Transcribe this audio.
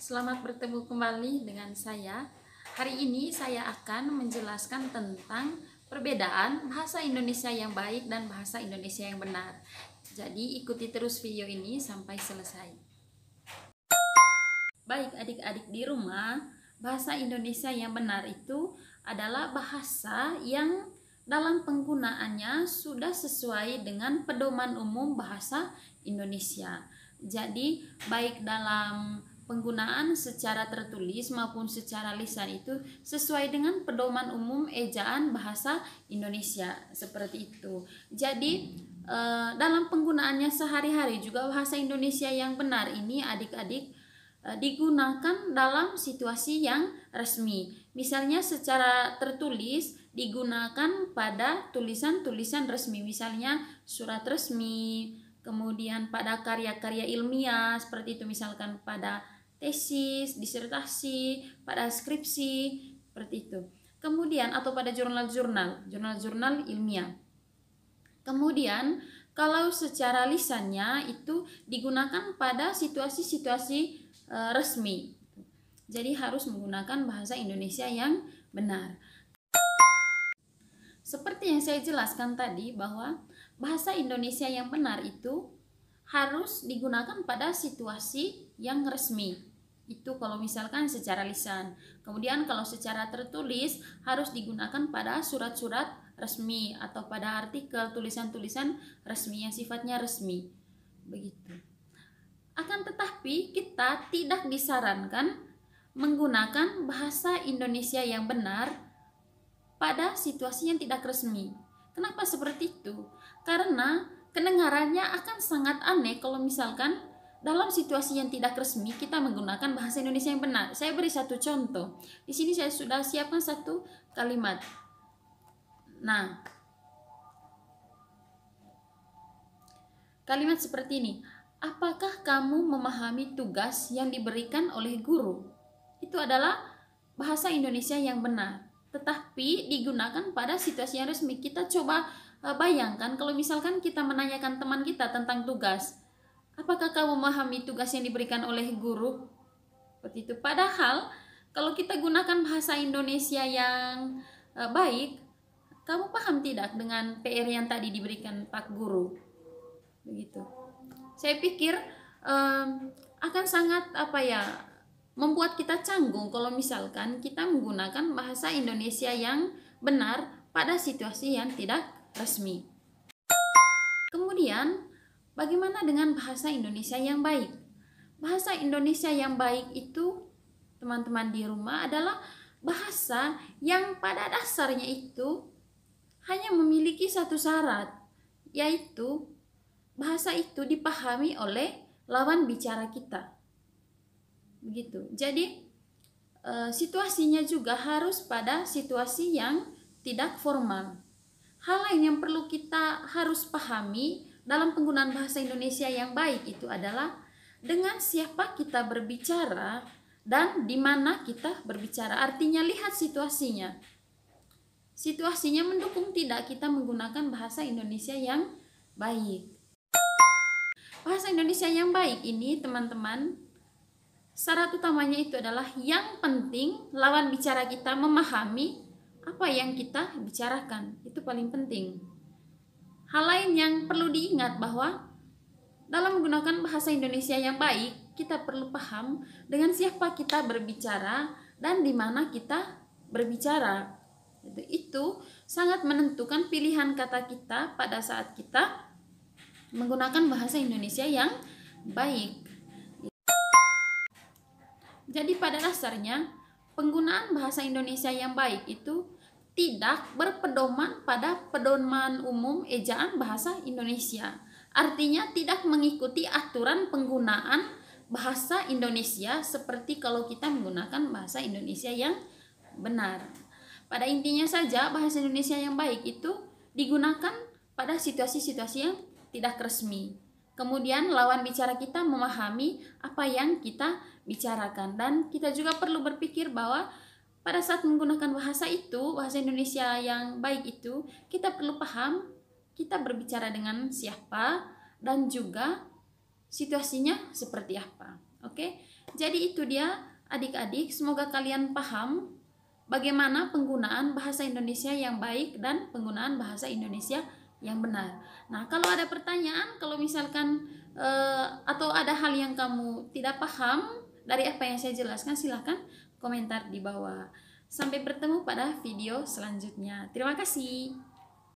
Selamat bertemu kembali dengan saya. Hari ini saya akan menjelaskan tentang perbedaan bahasa Indonesia yang baik dan bahasa Indonesia yang benar. Jadi ikuti terus video ini sampai selesai. Baik adik-adik di rumah, bahasa Indonesia yang benar itu adalah bahasa yang dalam penggunaannya sudah sesuai dengan pedoman umum bahasa Indonesia. Jadi baik dalam penggunaan secara tertulis maupun secara lisan itu sesuai dengan pedoman umum ejaan bahasa Indonesia, seperti itu. Jadi dalam penggunaannya sehari-hari juga bahasa Indonesia yang benar ini adik-adik digunakan dalam situasi yang resmi. Misalnya secara tertulis digunakan pada tulisan-tulisan resmi, misalnya surat resmi, kemudian pada karya-karya ilmiah seperti itu, misalkan pada tesis, disertasi, pada skripsi, seperti itu. Kemudian atau pada jurnal-jurnal ilmiah. Kemudian kalau secara lisannya itu digunakan pada situasi-situasi resmi. Jadi harus menggunakan bahasa Indonesia yang benar. Seperti yang saya jelaskan tadi bahwa bahasa Indonesia yang benar itu harus digunakan pada situasi yang resmi. Itu kalau misalkan secara lisan. Kemudian kalau secara tertulis harus digunakan pada surat-surat resmi atau pada artikel, tulisan-tulisan resmi yang sifatnya resmi. Begitu. Akan tetapi kita tidak disarankan menggunakan bahasa Indonesia yang benar pada situasi yang tidak resmi. Kenapa seperti itu? Karena kedengarannya akan sangat aneh kalau misalkan dalam situasi yang tidak resmi kita menggunakan bahasa Indonesia yang benar. Saya beri satu contoh. Di sini saya sudah siapkan satu kalimat. Nah, kalimat seperti ini. Apakah kamu memahami tugas yang diberikan oleh guru? Itu adalah bahasa Indonesia yang benar, tetapi digunakan pada situasi yang resmi. Kita coba bayangkan kalau misalkan kita menanyakan teman kita tentang tugas. Apakah kamu memahami tugas yang diberikan oleh guru? Seperti itu. Padahal kalau kita gunakan bahasa Indonesia yang baik, kamu paham tidak dengan PR yang tadi diberikan Pak Guru? Begitu. Saya pikir akan sangat membuat kita canggung kalau misalkan kita menggunakan bahasa Indonesia yang benar pada situasi yang tidak resmi. Kemudian, bagaimana dengan bahasa Indonesia yang baik? Bahasa Indonesia yang baik itu, teman-teman di rumah, adalah bahasa yang pada dasarnya itu hanya memiliki satu syarat, yaitu bahasa itu dipahami oleh lawan bicara kita. Begitu. Jadi situasinya juga harus pada situasi yang tidak formal. Hal lain yang perlu kita harus pahami dalam penggunaan bahasa Indonesia yang baik itu adalah dengan siapa kita berbicara dan di mana kita berbicara. Artinya lihat situasinya. Situasinya mendukung tidak kita menggunakan bahasa Indonesia yang baik. Bahasa Indonesia yang baik ini, teman-teman, syarat utamanya itu adalah yang penting lawan bicara kita memahami apa yang kita bicarakan. Itu paling penting. Hal lain yang perlu diingat bahwa dalam menggunakan bahasa Indonesia yang baik, kita perlu paham dengan siapa kita berbicara dan di mana kita berbicara. Itu sangat menentukan pilihan kata kita pada saat kita menggunakan bahasa Indonesia yang baik. Jadi pada dasarnya penggunaan bahasa Indonesia yang baik itu tidak berpedoman pada pedoman umum ejaan bahasa Indonesia. Artinya tidak mengikuti aturan penggunaan bahasa Indonesia seperti kalau kita menggunakan bahasa Indonesia yang benar. Pada intinya saja bahasa Indonesia yang baik itu digunakan pada situasi-situasi yang tidak resmi. Kemudian lawan bicara kita memahami apa yang kita bicarakan, dan kita juga perlu berpikir bahwa pada saat menggunakan bahasa itu, bahasa Indonesia yang baik itu, kita perlu paham kita berbicara dengan siapa dan juga situasinya seperti apa. Oke? Jadi itu dia adik-adik, semoga kalian paham bagaimana penggunaan bahasa Indonesia yang baik dan penggunaan bahasa Indonesia yang benar. Nah, kalau ada pertanyaan, kalau misalkan atau ada hal yang kamu tidak paham dari apa yang saya jelaskan, silahkan komentar di bawah. Sampai bertemu pada video selanjutnya. Terima kasih.